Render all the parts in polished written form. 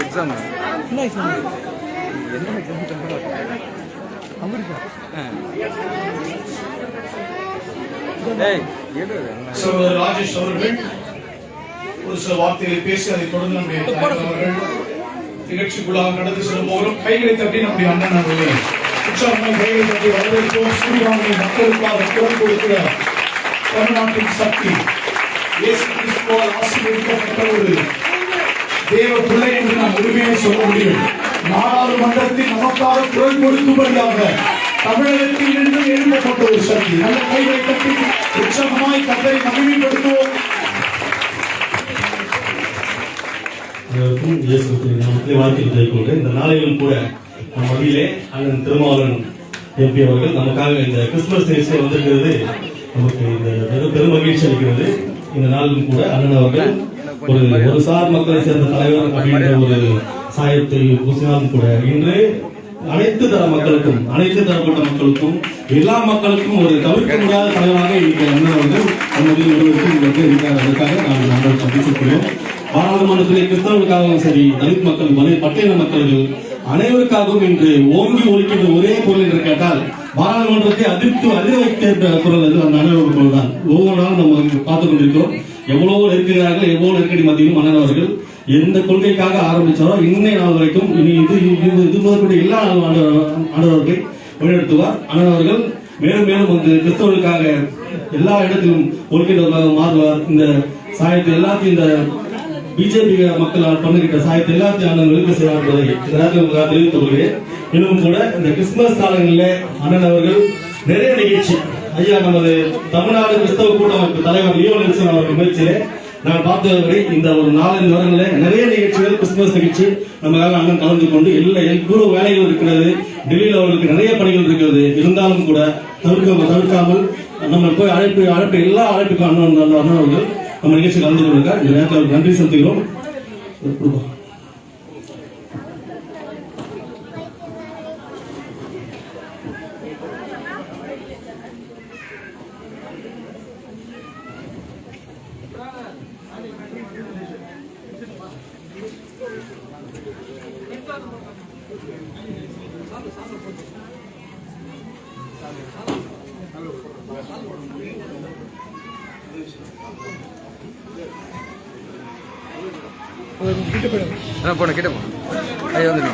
Exam என்ன exam Rajesh அவர்கள் ஒரு சில வார்த்தைகளை பேசி அதை தொடர்ந்து நம்முடைய அவர்கள் நிகழ்ச்சிக்குள்ளாக கடந்து செல்லும் போதும் கைகளை தட்டி நம்முடைய அண்ணன் அவர்கள் உற்சாகமாக கைகளை தட்டி வரவேற்போம். ஸ்ரீராமனை மக்களுக்காக குரல் கொடுக்கிற தமிழ்நாட்டின் சக்தி இயேசு கிறிஸ்துவால் ஆசீர்வதிக்கப்பட்ட ஒரு தேவ பிள்ளை என்று நாம் உரிமையை சொல்ல முடியும். நாடாளுமன்றத்தில் நமக்காக குரல் கொடுக்கும்படியாக தமிழகத்தில் நின்று எழுப்பப்பட்ட ஒரு சக்தி. நல்ல கைகளை தட்டி உற்சாகமாய் கர்த்தரை மகிமைப்படுத்துவோம். இந்த நாளிலும் கூட நம் மத்தியிலே அண்ணன் திருமாவளவன் எம்பி அவர்கள் நமக்காக இந்த கிறிஸ்துமஸ் நிகழ்ச்சியை வந்திருக்கிறது நமக்கு இந்த பெரும் மகிழ்ச்சி அளிக்கிறது. இந்த நாளிலும் கூட அண்ணன் அவர்கள் ஒரு சார் மக்களை சேர்ந்த தலைவர் அப்படின்ற ஒரு சாயத்தை பூசினாலும் கூட இன்று அனைத்து தர மக்களுக்கும் அனைத்து தரப்பட்ட மக்களுக்கும் எல்லா மக்களுக்கும் ஒரு தவிர்க்க முடியாத தலைவராக இன்னைக்கு அண்ணன் அவர்கள் நமக்கு இருக்கார். அதற்காக நாங்கள் சந்திச்சிருக்கிறோம். பாராளுமன்றத்திலே கிறிஸ்தவர்களுக்காகவும் சரி தலித் மக்கள் பட்டியல மக்கள்கள் அனைவருக்காகவும் இன்று ஓங்கி ஒழிக்கின்ற ஒரே பொருள் என்று கேட்டால் பாராளுமன்றத்தை அதிர வைக்கின்ற குரல் அது அந்த அனைவரும் குரல் தான். ஒவ்வொரு நாளும் நம்ம பார்த்துக் கொண்டிருக்கிறோம். எவ்வளவு நெருக்கிறார்கள், எவ்வளவு நெருக்கடி மத்தியிலும் அண்ணன் அவர்கள் எந்த கொள்கைக்காக ஆரம்பிச்சாரோ இன்னைய நாள் வரைக்கும் இனி இது முதற்கூடிய எல்லா ஆண்டவர்களை வழிநடத்துவார். அண்ணன் அவர்கள் மேலும் மேலும் வந்து கிறிஸ்தவர்களுக்காக எல்லா இடத்திலும் ஒழிக்கின்றவர்களாக மாறுவார். இந்த சாயத்தை எல்லாத்தையும் இந்த பிஜேபி மக்களால் பண்ணுகின்ற சாயத்தை எல்லாத்தையும் அண்ணன் நிறுத்த செய்வார் என்பதை தெரிவித்துக் கொள்கிறேன். இன்னும் கூட இந்த கிறிஸ்துமஸ் காலங்களில் அண்ணன் அவர்கள் நிறைய நிகழ்ச்சி ஐயா நமது தமிழ்நாடு கிறிஸ்தவ கூட்டமைப்பு தலைவர் லியோ நெல்சன் அவர்கள் முயற்சியிலே நான் பார்த்தவரை இந்த ஒரு 4 வருடங்களில் நிறைய நிகழ்ச்சிகள் கிறிஸ்துமஸ் நிகழ்ச்சி நமக்காக அண்ணன் கலந்து கொண்டு எவ்வளவு வேலைகள் இருக்கிறது. டெல்லியில் அவர்களுக்கு நிறைய பணிகள் இருக்கிறது. இருந்தாலும் கூட தவிர்க்காமல் நம்ம போய் அழைப்பு எல்லா அழைப்புக்கும் அண்ணன் அவர்கள் நம்ம நிகழ்ச்சி கலந்து கொண்டிருக்கார். இந்த நேரத்தில் நன்றி செலுத்துகிறோம். போன கிட்ட போ ஐயா வந்து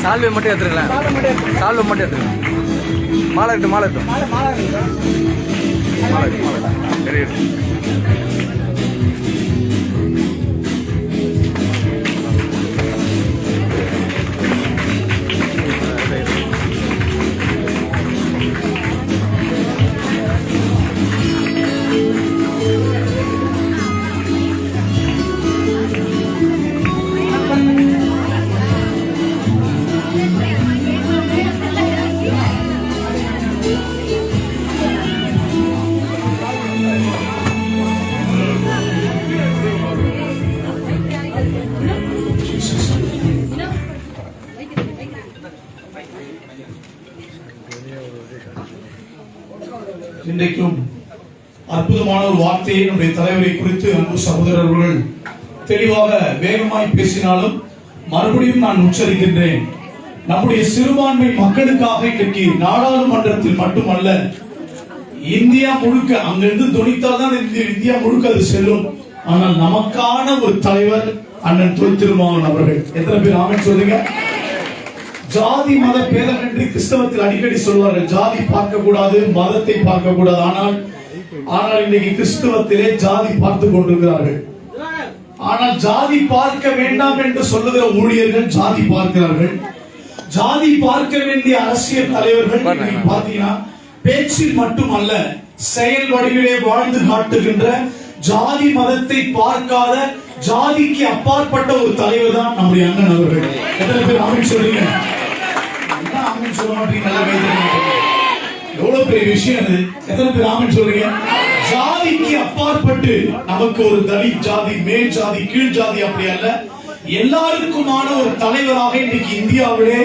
சால்வை மட்டும் எடுத்துருங்களேன். சால்வை மட்டும் எடுத்துருங்க. மாலை இருக்கு சரி இன்றைக்கும் அற்புதமான ஒரு வார்த்தையை நம்முடைய தலைவரை குறித்து அன்பு சகோதரர்கள் தெளிவாக வேகமாய் பேசினாலும் மறுபடியும் நான் உச்சரிக்கின்றேன். நம்முடைய சிறுபான்மை மக்களுக்காக இன்றைக்கு நாடாளுமன்றத்தில் மட்டுமல்ல இந்தியா முழுக்க அங்கிருந்து துணித்தால்தான் இந்தியா முழுக்க அது செல்லும். ஆனால் நமக்கான ஒரு தலைவர் அண்ணன் தொல் திருமாவளவன் அவர்கள். எத்தனை பேர் ஆமென் சொல்றீங்க? ஜாதி மத பேதம் என்று கிறிஸ்தவத்தில் அடிக்கடி சொல்வார்கள். ஜாதி பார்க்க கூடாது, மதத்தை பார்க்க கூடாது. ஆனால் இன்னைக்கு கிறிஸ்தவத்திலே ஜாதி பார்த்து கொண்டிருக்கிறார்கள். ஆனால் ஜாதி பார்க்க வேண்டாம் என்று சொல்லுகிற ஊழியர்கள் ஜாதி பார்க்கிறார்கள். ஜாதி பார்க்க வேண்டிய அரசியல் தலைவர்கள் பாத்தீங்கன்னா பேச்சில் மட்டுமல்ல செயல் வடிவிலே வாழ்ந்து காட்டுகின்ற, ஜாதி மதத்தை பார்க்காத, ஜாதிக்கு அப்பாற்பட்ட ஒரு தலைவர் தான் நம்முடைய அண்ணன் அவர்கள். எத்தனை பேர் ஆமென் சொல்றீங்க? என்ன ஆமென் சொல்ல மாட்டீங்க? நல்லா கை தட்டுங்க. எவ்வளவு பெரிய விஷயம் அது. எத்தனை பேர் ஆமென் சொல்றீங்க? ஜாதிக்கு அப்பாற்பட்டு நமக்கு ஒரு தலித் ஜாதி, மேல் ஜாதி, கீழ் ஜாதி அப்படி அல்ல, எல்லாருக்குமான ஒரு தலைவராக இன்னைக்கு இந்தியாவிலே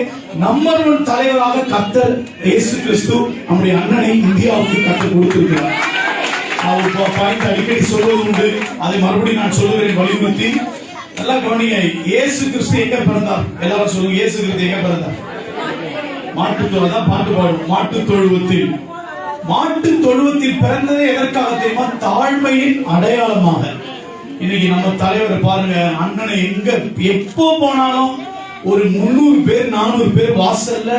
நம்பர் 1 தலைவராக கர்த்தர் இயேசு கிறிஸ்து நம்முடைய அண்ணனை இந்தியாவுக்கு கற்றுக் கொடுத்திருக்கிறார். பாயிண்ட் அடிக்கடி சொல்வது உண்டு, அதை மறுபடியும் நான் சொல்லுகிறேன் வலியுறுத்தி. நல்லா கவனிங்க. இயேசு கிறிஸ்து எங்க பிறந்தார்? எல்லாரும் சொல்லுங்க, இயேசு கிறிஸ்து எங்க பிறந்தார்? மாட்டுத்தொழுவத்தில் தான் பாட்டு பாடும். மாட்டுத்தொழுவத்தில். மாட்டுத்தொழுவத்தில் பிறந்ததே எதற்காக தெரியுமா? தாழ்மையின் அடையாளமாக. இன்னைக்கு நம்ம தலைவரை பாருங்க, அண்ணனை எங்க எப்போ போனாலும் ஒரு 300 பேர் 400 பேர் வாசல்ல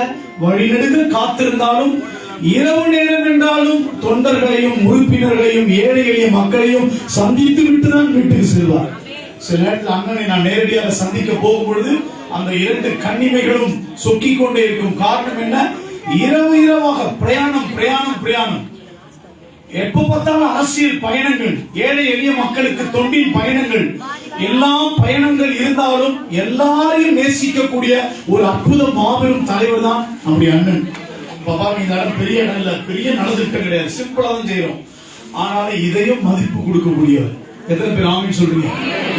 வழிநெடுக காத்திருந்தாலும், இரவு நேரம் என்றாலும் தொண்டர்களையும் உறுப்பினர்களையும் ஏழை எளிய மக்களையும் சந்தித்து விட்டு தான் வீட்டுக்கு செல்வார். சில நேரத்தில் அண்ணனை நான் நேரடியாக சந்திக்க போகும்பொழுது அந்த 2 கன்னிமைகளும் சொக்கிக் கொண்டே இருக்கும். காரணம் என்ன? இரவு இரவாக பிரயாணம் பிரயாணம் பிரயாணம். எப்ப பார்த்தாலும் அரசியல் பயணங்கள், ஏழை எளிய மக்களுக்கு தொண்டின் பயணங்கள், எல்லா பயணங்கள் இருந்தாலும் எல்லாரையும் நேசிக்கக்கூடிய ஒரு அற்புத மாபெரும் தலைவர் தான் நம்முடைய அண்ணன். பாருங்க, இந்த இடம் பெரிய இடம் இல்ல, பெரிய நலத்திட்டம் கிடையாது, சிம்பிளா தான் செய்யறோம். ஆனாலும் இதையும் மதிப்பு கொடுக்கக்கூடியவர். எத்தனை பேர் ஆமென் சொல்றீங்க?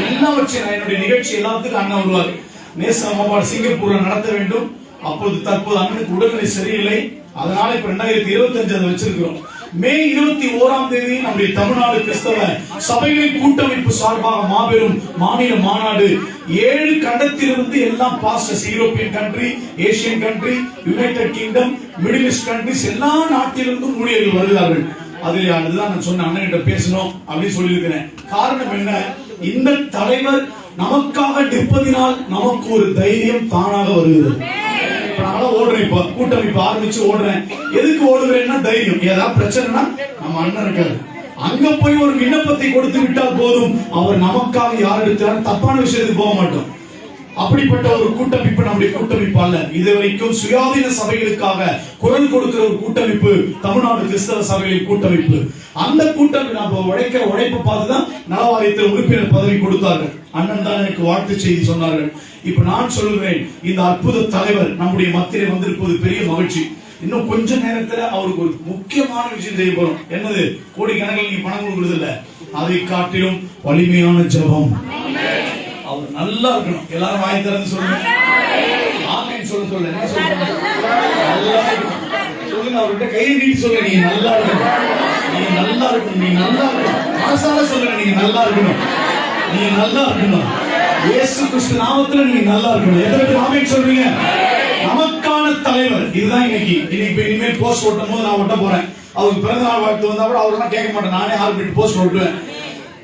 எல்லாவற்றையும் என்னுடைய நிகழ்ச்சி எல்லாத்துக்கும் அண்ணன் வருவார். நேச மாநாடு சிங்கப்பூர்ல நடத்த வேண்டும். அப்போது தற்போது அண்ணனுக்கு உடல்நிலை சரியில்லை. அதனால இப்ப 2025 அதை வச்சிருக்கிறோம். மே 21ஆம் தேதி நம்முடைய தமிழ்நாடு கிறிஸ்தவ சபைகளின் கூட்டமைப்பு சார்பாக மாபெரும் மாநில மாநாடு. 7 கண்டத்திலிருந்து எல்லாம் pastors, European country, Asian country, United Kingdom, Middle East countries, எல்லா நாட்டிலிருந்தும் ஊழியர்கள் வருகிறார்கள். அதில் அதுதான் நான் சொன்ன அண்ணன் கிட்ட பேசணும் அப்படின்னு சொல்லியிருக்கிறேன். காரணம் என்ன? இந்த தலைவர் நமக்காக நிற்பதினால் நமக்கு ஒரு தைரியம் தானாக வருகிறது. ஓடுறேன், இப்ப கூட்டமைப்பு ஆரம்பிச்சு ஓடுறேன். எதுக்கு ஓடுகிறேன்னா தைரியம். ஏதாவது பிரச்சனைனா நம்ம அண்ணன் இருக்காரு, அங்க போய் ஒரு விண்ணப்பத்தை கொடுத்து விட்டால் போதும், அவர் நமக்காக யார் எடுத்தாலும் தப்பான விஷயத்துக்கு போக மாட்டோம். அப்படிப்பட்ட ஒரு கூட்டமைப்பு நம்முடைய கூட்டமைப்பு அல்ல. இதுவரைக்கும் சுயாதீன சபைகளுக்காக குரல் கொடுக்கிற ஒரு கூட்டமைப்பு தமிழ்நாடு கிறிஸ்தவ சபைகளின் கூட்டமைப்பு. அந்த கூட்டமைப்பு நம்ம உழைக்கிற உழைப்பு பார்த்துதான் நலவாரியத்தில் உறுப்பினர் பதவி கொடுத்தார்கள். அண்ணன் தான் எனக்கு வாழ்த்து செய்தி சொன்னார்கள். இப்ப நான் சொல்லுகிறேன், இந்த அற்புத தலைவர் நம்முடைய மத்தியிலே வந்திருப்பது பெரிய மகிழ்ச்சி. இன்னும் கொஞ்ச நேரத்துல அவருக்கு ஒரு முக்கியமான விஷயம் செய்ய போறோம். என்னது? கோடிக்கணக்கில் நீங்க பணம் கொடுக்கறது இல்ல, அதை காட்டிலும் வலிமையான ஜெபம். அவர் நல்லா இருக்கணும். எல்லாரும் வாய் திறந்து சொல்லுங்க. ஆமென் சொல்ல என்ன சொல்லுங்க? நல்லா இருக்கணும் சொல்லுங்க. அவர்கிட்ட கையை நீட்டி சொல்லுங்க, நீங்க நல்லா இருக்கணும், நீங்க நல்லா இருக்கணும், நீங்க நல்லா இருக்கணும். மனசால சொல்லுங்க, நீங்க நல்லா இருக்கணும், நீங்க நல்லா இருக்கணும். இயேசு கிறிஸ்து நாமத்துல நீங்க நல்லா இருக்கணும். எத்தனை பேர் ஆமென் சொல்றீங்க? நமக்கான தலைவர் இதுதான். இன்னைக்கு இனிமேல் போஸ்ட் ஓட்டும் போது நான் ஒட்ட போறேன். அவருக்கு பிறந்த நாள் வாழ்த்து வந்தா கூட அவரெல்லாம் கேட்க மாட்டேன், நானே ஆர்பிட் போஸ்ட் ஓட்டுவேன்.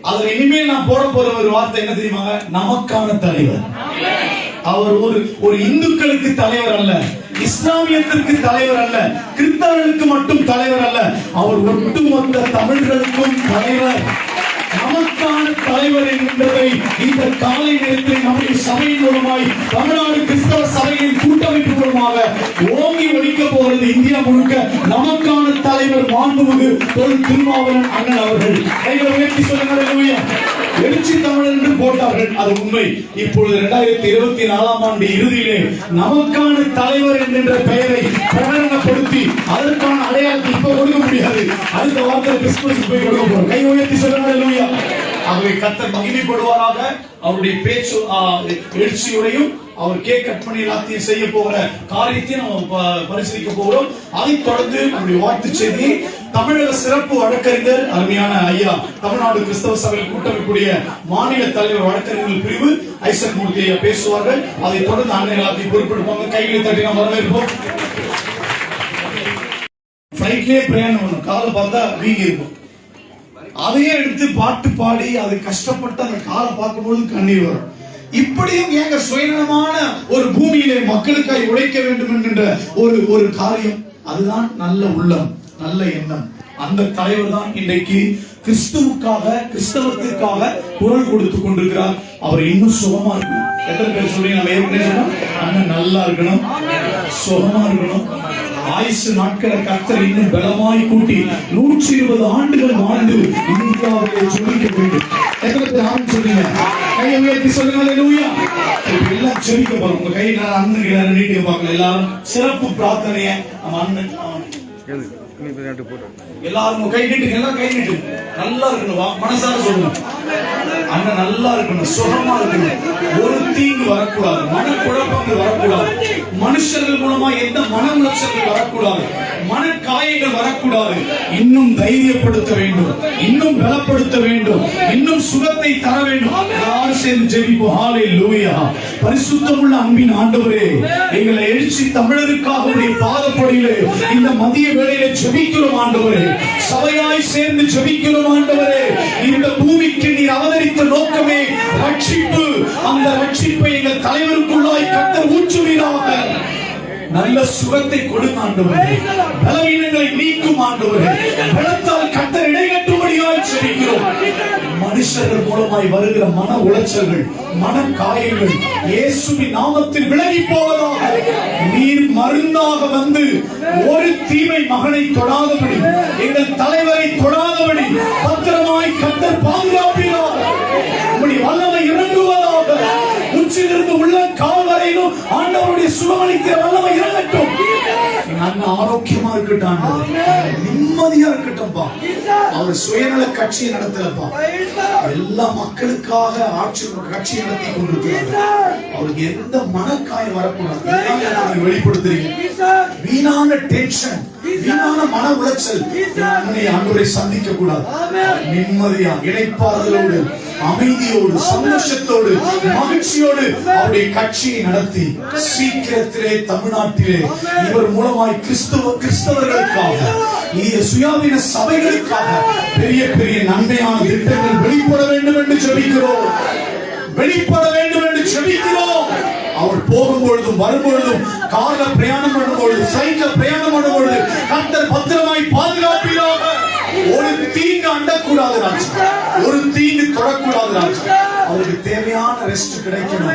அதுல இனிமேல் நான் போட போற ஒரு வார்த்தை என்ன தெரியுமா? நமக்கான தலைவர். அவர் ஒரு இந்துக்களுக்கு தலைவர் அல்ல, இஸ்லாமியத்திற்கு தலைவர் அல்ல, கிறிஸ்தவர்களுக்கு மட்டும் தலைவர் அல்ல, அவர் ஒட்டுமொத்த தமிழர்களுக்கும் தலைவர். நமக்கான தலைவர் என்பதை இந்த காலை நேரத்தில் நம்முடைய சபையின் மூலமாய் தமிழ்நாடு கிறிஸ்தவ சபையின் கூட்டமைப்பு மூலமாக ஓங்கி ஒழிக்க போகிறது. இந்தியா முழுக்க நமக்கான தலைவர் மாண்புமிகு தொல் திருமாவளவன் அண்ணன் அவர்கள். கைகளை உயர்த்தி சொல்லுங்க. எழுச்சி தமிழர் என்று போட்டார்கள், அது உண்மை. இப்பொழுது 2024ஆம் ஆண்டு இறுதியிலே நமக்கான தலைவர் என்கின்ற பெயரை பிரகடனப்படுத்தி அதற்கான அடையாளத்தை இப்ப கொடுக்க முடியாது. அடுத்த வாரத்தில் கிறிஸ்துமஸ் போய் கொடுக்க போறோம். கை உயர்த்தி சொல்லுங்க. ஆகவே கர்த்தர் மகிமைப்படுவாராக. அவருடைய பேச்சு எழுச்சியுடையும் அவர் கேக் கட் பண்ணி எல்லாத்தையும் செய்ய போகிற காரியத்தையும் நம்ம பரிசீலிக்க போகிறோம். அதைத் தொடர்ந்து நம்முடைய வாழ்த்து செய்தி தமிழக சிறப்பு வழக்கறிஞர் அருமையான ஐயா தமிழ்நாடு கிறிஸ்தவ சபை கூட்டமைப்புடைய மாநில தலைவர் வழக்கறிஞர்கள் பிரிவு ஐசக் மூர்த்தி ஐயா பேசுவார்கள். அதைத் தொடர்ந்து அண்ணன் எல்லாத்தையும் பொறுப்பெடுப்பாங்க. கைகளை தட்டி நாம் வரவேற்போம். ஃபிளைட்லயே பிரயாணம் பண்ணும், காலை பார்த்தா வீங்கி இருக்கும். அதையே எடுத்து பாட்டு பாடி அதை கஷ்டப்பட்டு அந்த காலை பார்க்கும்போது கண்ணீர் வரும். இப்படியும் ஏங்க சுயநலமான ஒரு பூமியிலே மக்களுக்காக உழைக்க வேண்டும் என்கின்ற ஒரு காரியம், அதுதான் நல்ல உள்ளம், நல்ல எண்ணம். அந்த தலைவர் தான் இன்றைக்கு கிறிஸ்துவுக்காக கிறிஸ்தவத்திற்காக குரல் கொடுத்து கொண்டிருக்கிறார். அவர் இன்னும் சுகமா இருக்கணும். எத்தனை பேர் சொல்றீங்க? நம்ம ஏற்கனவே சொன்னோம், அண்ணன் நல்லா இருக்கணும், சுகமா இருக்கணும். ஆயுசு நாட்களை கர்த்தர் இன்னும் பலமாய் கூட்டி 120 ஆண்டுகள் வாழ்ந்து இந்தியாவிலே ஜெபிக்க வேண்டும். எத்தனை பேர் ஆமென் சொல்றீங்க? கையை உயர்த்தி சொல்லுங்க அல்லேலூயா. எல்லாம் ஜெபிக்க போறோம். உங்க கையை நான் அண்ணன் கிட்ட நீட்டி பார்க்கல. எல்லாரும் சிறப்பு பிரார்த்தனையை நம்ம அண்ணன் எல்லாரும் கை நீட்டுங்க. எல்லாம் கை நீட்டு. நல்லா இருக்கணும், மனசார சொல்லுங்க. அண்ணன் நல்லா இருக்கணும், சுகமா இருக்கணும், ஒரு தீங்கு வரக்கூடாது, மனக்குழப்பங்கள் வரக்கூடாது, மனுஷர்கள் மூலமா எந்த மன உளைச்சல்கள் வரக்கூடாது, மனக்காயங்கள் வரக்கூடாது. இன்னும் தைரியப்படுத்த வேண்டும், இன்னும் பலப்படுத்த வேண்டும், இன்னும் சுகத்தை தர வேண்டும். எல்லாரும் சேர்ந்து ஜெபிப்போம். ஹalleluya. பரிசுத்தமுள்ள அன்பின் ஆண்டவரே, எங்களை எழுச்சி தமிழருக்காக உடைய பாதப்படியிலே இந்த மதிய வேளையிலே ஜெபிக்கிறோம் ஆண்டவரே. சபையாய் சேர்ந்து ஜெபிக்கிறோம் ஆண்டவரே. இந்த பூமிக்கு நீர் அவதரித்த நோக்கமே ரட்சிப்பு. அந்த ரட்சிப்பை எங்கள் தலைவருக்குள்ளாய் கர்த்தர் ஊற்றுவீராக. நல்ல சுகத்தை கொடுங்க ஆண்டவரே. பலவீனங்களை நீக்கும் ஆண்டவரே. பலத்தால் கர்த்தர் இடைகட்டும்படியாய் ஜெபிக்கிறோம். மனுஷர்கள் மூலமாய் வருகிற மன உளைச்சல்கள், மன காயங்கள் இயேசுவின் நாமத்தில் விலகி போவதாக. நீர் மருந்தாக வந்து ஒரு தீமை மகனை தொடாதபடி, எங்கள் தலைவரை தொடாதபடி பத்திரமாய் கர்த்தர் பாதுகாப்பீராக. உம்முடைய வல்லமை இறங்குவதாக. உச்சிலிருந்து உள்ள கால் வரையிலும் ஆண்டவருடைய சுகமளிக்கிற வல்லமை இறங்கட்டும். நல்ல ஆரோக்கியமா இருக்கட்டும், நிம்மதியா இருக்கட்டும்பா. அவர் சுயநல கட்சியை நடத்தலப்பா, எல்லா மக்களுக்காக ஆட்சி கட்சி நடத்தி கொண்டிருக்கிறார். அவருக்கு எந்த மனக்காயம் வரக்கூடாது. வெளிப்படுத்துறீங்க. வீணான டென்ஷன், வீணான மன உளைச்சல் ஆண்டவரை சந்திக்க கூடாது. நிம்மதியா, இளைப்பாறுதலோடு, அமைதியோடு, சந்தோஷத்தோடு, மகிழ்ச்சியோடு அவருடைய கட்சியை நடத்தி சீக்கிரத்திலே தமிழ்நாட்டிலே இவர் மூலமாய் கிறிஸ்தவர்களுக்காக, சுயாதீன சபைகளுக்காக பெரிய பெரிய நன்மையான திட்டங்கள் வெளிப்பட வேண்டும் என்று ஜெபிக்கிறோம். வெளிப்பட வேண்டும் என்று ஜெபிக்கிறோம். அவர் போகும்பொழுதும் வரும்பொழுதும், கார்ல பிரயாணம் பண்ணும்பொழுது, சைக்கிள்ல பிரயாணம் பண்ணும்பொழுது கர்த்தர் பத்திரமாய் பாதுகாப்பீராக. ஒரு தீங்கு அண்டக்கூடாது ராஜா, ஒரு தீங்கு தொடக்கூடாது ராஜா. அவருக்கு தேவையான ரெஸ்ட் கிடைக்கணும்.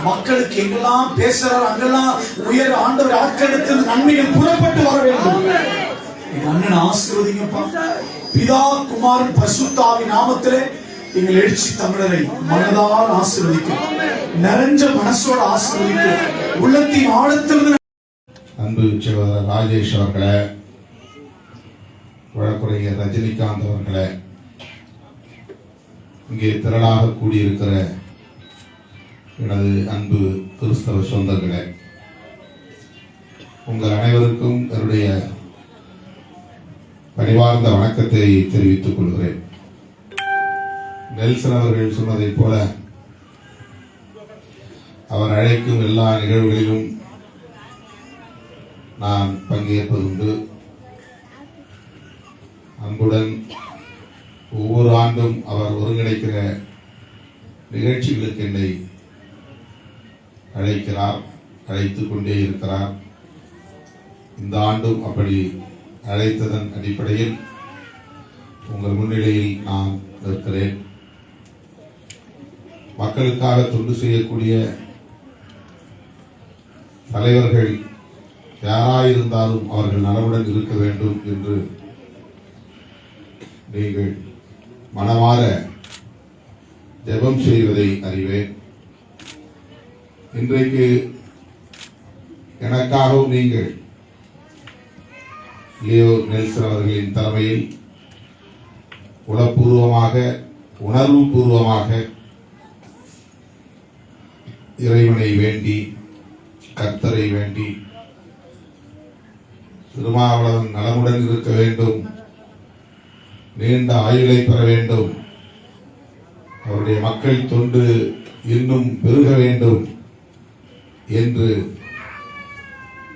மக்களுக்கு எங்கெல்லாம் பேசுறாரு அங்கெல்லாம் உயர் ஆண்டவர் ஆட்களத்தில் நன்மைகள் புறப்பட்டு வர வேண்டும். எங்க அண்ணன் ஆசீர்வதிங்கப்பா. பிதா குமாரன் பரிசுத்த ஆவியின் நாமத்திலே எங்கள் எழுச்சி தமிழரை மனதால் ஆசீர்வதிக்கும், நிறைஞ்ச மனசோட ஆசீர்வதிக்கும், உள்ளத்தின் ஆழத்திலிருந்து. அன்பு சகோதரர் ராஜேஷ் அவர்களே, வழக்குரைஞர் ரஜினிகாந்த் அவர்களே, இங்கே திரளாக கூடியிருக்கிற எனது அன்பு கிறிஸ்தவ சொந்தங்களே, உங்கள் அனைவருக்கும் என்னுடைய பணிவார்ந்த வணக்கத்தை தெரிவித்துக் கொள்கிறேன். நெல்சன் அவர்கள் சொன்னதைப் போல அவர் அழைக்கும் எல்லா நிகழ்வுகளிலும் நான் பங்கேற்பதுண்டு. அன்புடன் ஒவ்வொரு ஆண்டும் அவர் ஒருங்கிணைக்கிற நிகழ்ச்சிகளுக்கு என்னை அழைக்கிறார், அழைத்துக் கொண்டே இருக்கிறார். இந்த ஆண்டும் அப்படி அழைத்ததன் அடிப்படையில் உங்கள் முன்னிலையில் நான் நிற்கிறேன். மக்களுக்காக தொண்டு செய்யக்கூடிய தலைவர்கள் யாராயிருந்தாலும் அவர்கள் நலமுடன் இருக்க வேண்டும் என்று நீங்கள் மனமாற ஜெபம் செய்வதை அறிவேன். இன்றைக்கு எனக்காகவும் நீங்கள் லியோ நெல்சன் அவர்களின் தலைமையில் உளப்பூர்வமாக, உணர்வு பூர்வமாக இறைவனை வேண்டி, கர்த்தரை வேண்டி, திருமாவளவன் நலமுடன் இருக்க வேண்டும், நீண்ட ஆயுளை பெற வேண்டும், அவருடைய மக்கள் தொண்டு இன்னும் பெருக வேண்டும் என்று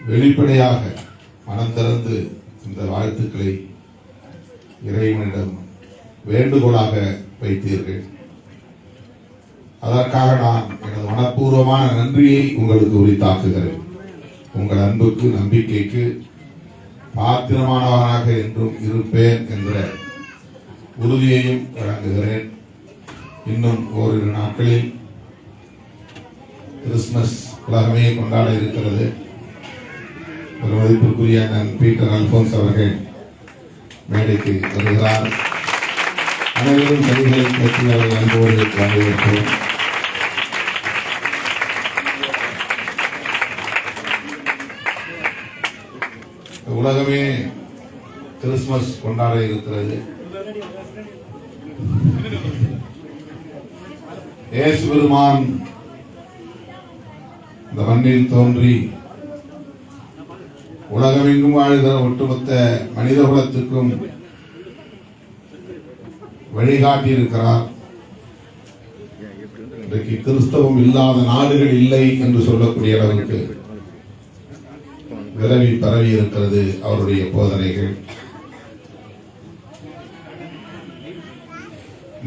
வெளிப்படையாக மனம் திறந்து இந்த வாழ்த்துக்களை இறைவனிடம் வேண்டுகோளாக வைத்தீர்கள். அதற்காக நான் எனது மனப்பூர்வமான நன்றியை உங்களுக்கு உரித்தாக்குகிறேன். உங்கள் அன்புக்கு, நம்பிக்கைக்கு பாத்திரமானவனாக என்றும் இருப்பேன் என்ற உறுதியையும் வழங்குகிறேன். இன்னும் ஓரிரு நாட்களில் கிறிஸ்துமஸ் உலகமே கொண்டாட இருக்கிறது. மதிப்பிற்குரிய அண்ணன் பீட்டர் அல்போன்ஸ் அவர்கள் மேடைக்கு வருகிறார். அனைவரும் கைகளை கட்டி அவரை அன்போடு வரவேற்போம். உலகமே கிறிஸ்துமஸ் கொண்டாட இருக்கிறது. இயேசு பெருமான் இந்த மண்ணில் தோன்றி உலகமெங்கும் வாழ்கிற ஒட்டுமொத்த மனித குலத்துக்கும் வழிகாட்டி இருக்கிறார். இன்றைக்கு கிறிஸ்தவம் இல்லாத நாடுகள் இல்லை என்று சொல்லக்கூடிய அளவுக்கு விரவி பரவி இருக்கிறது அவருடைய போதனைகள்.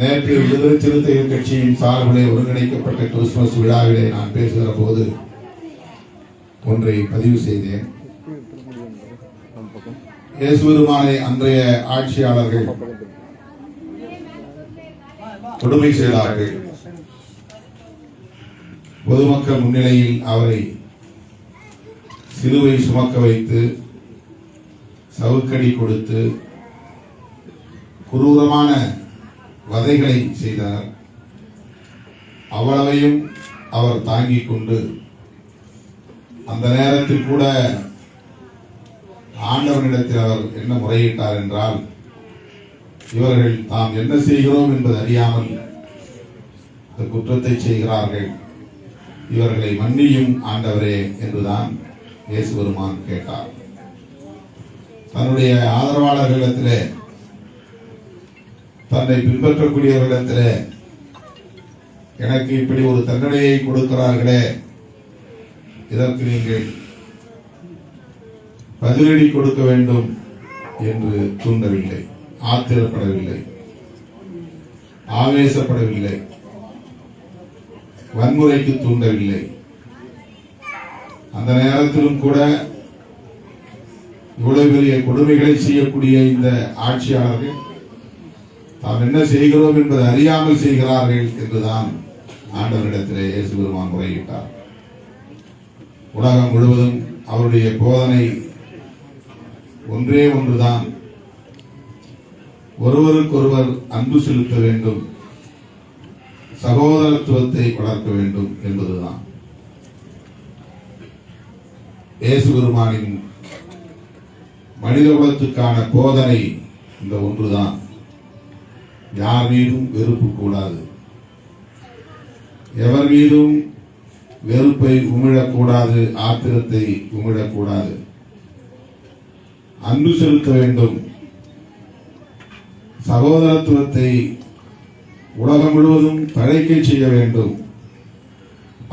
நேற்று விடுதலை சிறுத்தைகள் கட்சியின் சார்பிலே ஒருங்கிணைக்கப்பட்ட கிறிஸ்துமஸ் விழாவிலே நான் பேசுகிற போது ஒன்றை பதிவு செய்தேன். இயேசு பெருமானை அன்றைய ஆட்சியாளர்கள் கொடுமை செய்தார்கள். பொதுமக்கள் முன்னிலையில் அவரை சிலுவை சுமக்க வைத்து சவுக்கடி கொடுத்து குரூரமான வதைகளை செய்தனர். அவ்வளவையும் அவர் தாங்கிக் கொண்டு அந்த நேரத்தில் கூட ஆண்டவனிடத்தில் அவர் என்ன முறையிட்டார் என்றால், இவர்கள் தாம் என்ன செய்கிறோம் என்பது அறியாமல் இந்த குற்றத்தை செய்கிறார்கள், இவர்களை மன்னியும் ஆண்டவரே என்றுதான் இயேசு பெருமான் கேட்டார். தன்னுடைய ஆதரவாளர்களிடத்திலே, தன்னை பின்பற்றக்கூடியவர்களிடத்திலே எனக்கு இப்படி ஒரு தண்டனையை கொடுக்கிறார்களே, இதற்கு நீங்கள் பதிலடி கொடுக்க வேண்டும் என்று தூண்டவில்லை, ஆத்திரப்படவில்லை, ஆவேசப்படவில்லை, வன்முறைக்கு தூண்டவில்லை. அந்த நேரத்திலும் கூட இவ்வளவு பெரிய கொடுமைகளை செய்யக்கூடிய இந்த ஆட்சியாளர்கள் தாம் என்ன செய்கிறோம் என்பதை அறியாமல் செய்கிறார்கள் என்றுதான் ஆண்டவரிடத்திலே இயேசு பெருமான் முறையிட்டார். உலகம் முழுவதும் அவருடைய போதனை ஒன்றே ஒன்றுதான், ஒருவருக்கொருவர் அன்பு செலுத்த வேண்டும், சகோதரத்துவத்தை வளர்க்க வேண்டும் என்பதுதான். இயேசு பெருமானின் மனித குலத்துக்கான போதனை இந்த ஒன்றுதான். யார் மீதும் வெறுப்பு கூடாது, எவர் மீதும் வெறுப்பை உமிழக்கூடாது, ஆத்திரத்தை உமிழக்கூடாது, அன்பு செலுத்த வேண்டும், சகோதரத்துவத்தை உலகம் முழுவதும் தழைக்க செய்ய வேண்டும்.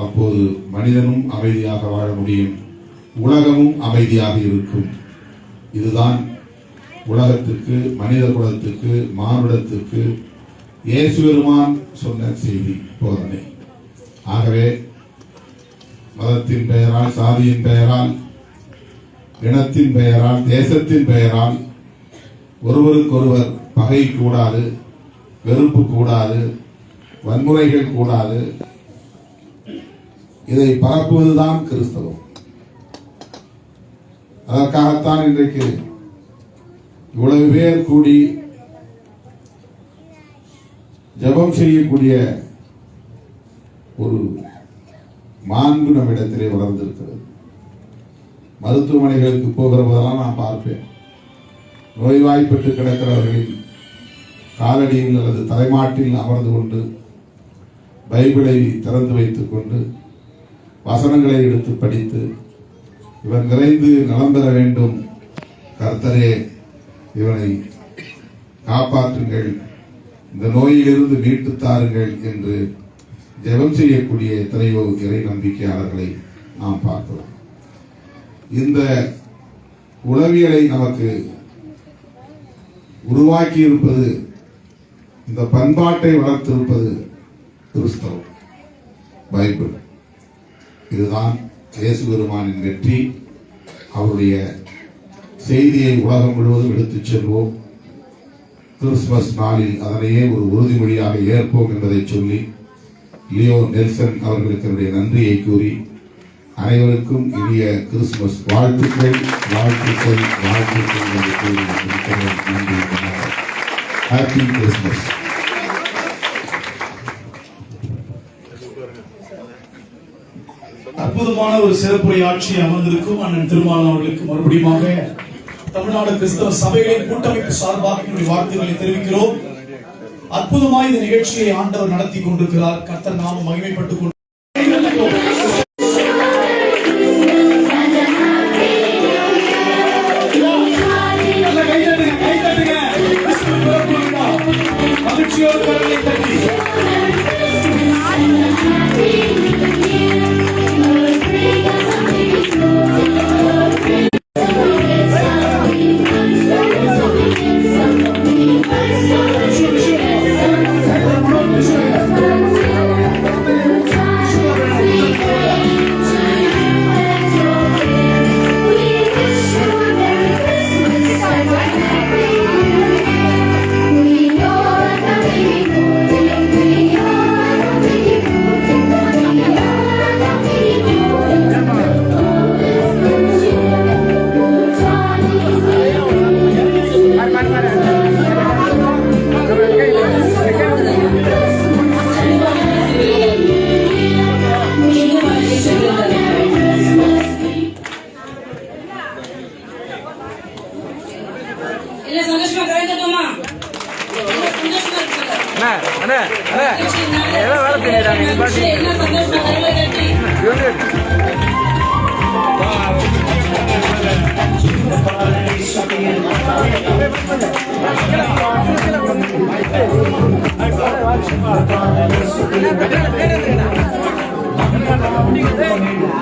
அப்போது மனிதனும் அமைதியாக வாழ முடியும், உலகமும் அமைதியாக இருக்கும். இதுதான் உலகத்துக்கு, மனித குலத்துக்கு, மானுடத்துக்கு இயேசு பெருமான் சொன்ன செய்தி, போதனை. ஆகவே மதத்தின் பெயரால், சாதியின் பெயரால், இனத்தின் பெயரால், தேசத்தின் பெயரால் ஒருவருக்கொருவர் பகை கூடாது, வெறுப்பு கூடாது, வன்முறைகள் கூடாது. இதை பரப்புவதுதான் கிறிஸ்தவம். அதற்காகத்தான் இன்றைக்கு இவ்வளவு பேர் கூடி ஜெபம் செய்யக்கூடிய ஒரு மாண்பு நம்மிடத்திலே வளர்ந்திருக்கிறது. மருத்துவமனைகளுக்கு போகிற போதெல்லாம் நான் பார்ப்பேன், நோய்வாய்ப்பட்டு கிடக்கிறவர்களின் காலடியில் அல்லது தலைமாட்டில் அமர்ந்து கொண்டு பைபிளை திறந்து வைத்துக் கொண்டு வசனங்களை எடுத்து படித்து, இவன் நிறைந்து நலம் பெற வேண்டும், கர்த்தரே இவனை காப்பாற்றுங்கள், இந்த நோயிலிருந்து மீட்டு தாருங்கள் என்று ஜெபம் செய்யக்கூடிய எத்தனையோ இறை நம்பிக்கையாளர்களை நாம் பார்க்கிறோம். இந்த உளவியலை நமக்கு உருவாக்கி இருப்பது, இந்த பண்பாட்டை வளர்த்திருப்பது கிறிஸ்தவம், பைபிள். இதுதான் இயேசு பெருமானின் வெற்றி. அவருடைய செய்தியை உலகம் முழுவதும் எடுத்துச் செல்வோம். கிறிஸ்துமஸ் நாளில் அதனையே ஒரு உறுதிமொழியாக ஏற்போம் என்பதை சொல்லி லியோ நெல்சன் அவர்களுக்கு என்னுடைய நன்றியை கூறி அனைவருக்கும் இனிய கிறிஸ்துமஸ் வாழ்த்துக்கள் வாழ்த்துக்கள் வாழ்த்துக்கள் என்று கூறி இருக்கிறேன். நன்றி. Happy Christmas. அற்புதமான ஒரு சிறப்புரை ஆட்சி அமர்ந்திருக்கும் அண்ணன் திருமாவளவன் அவர்களுக்கு மறுபடியுமாக தமிழ்நாடு கிறிஸ்தவ சபைகளின் கூட்டமைப்பு சார்பாக என்னுடைய வாழ்த்துக்களை தெரிவிக்கிறோம். அற்புதமாய் இந்த நிகழ்ச்சியை ஆண்டவர் நடத்தி கொண்டிருக்கிறார். கர்த்தர் நாமம் மகிமைப்பட்டுக் கொண்டு மகிழ்ச்சியோடு கரங்களை தட்டி Gracias.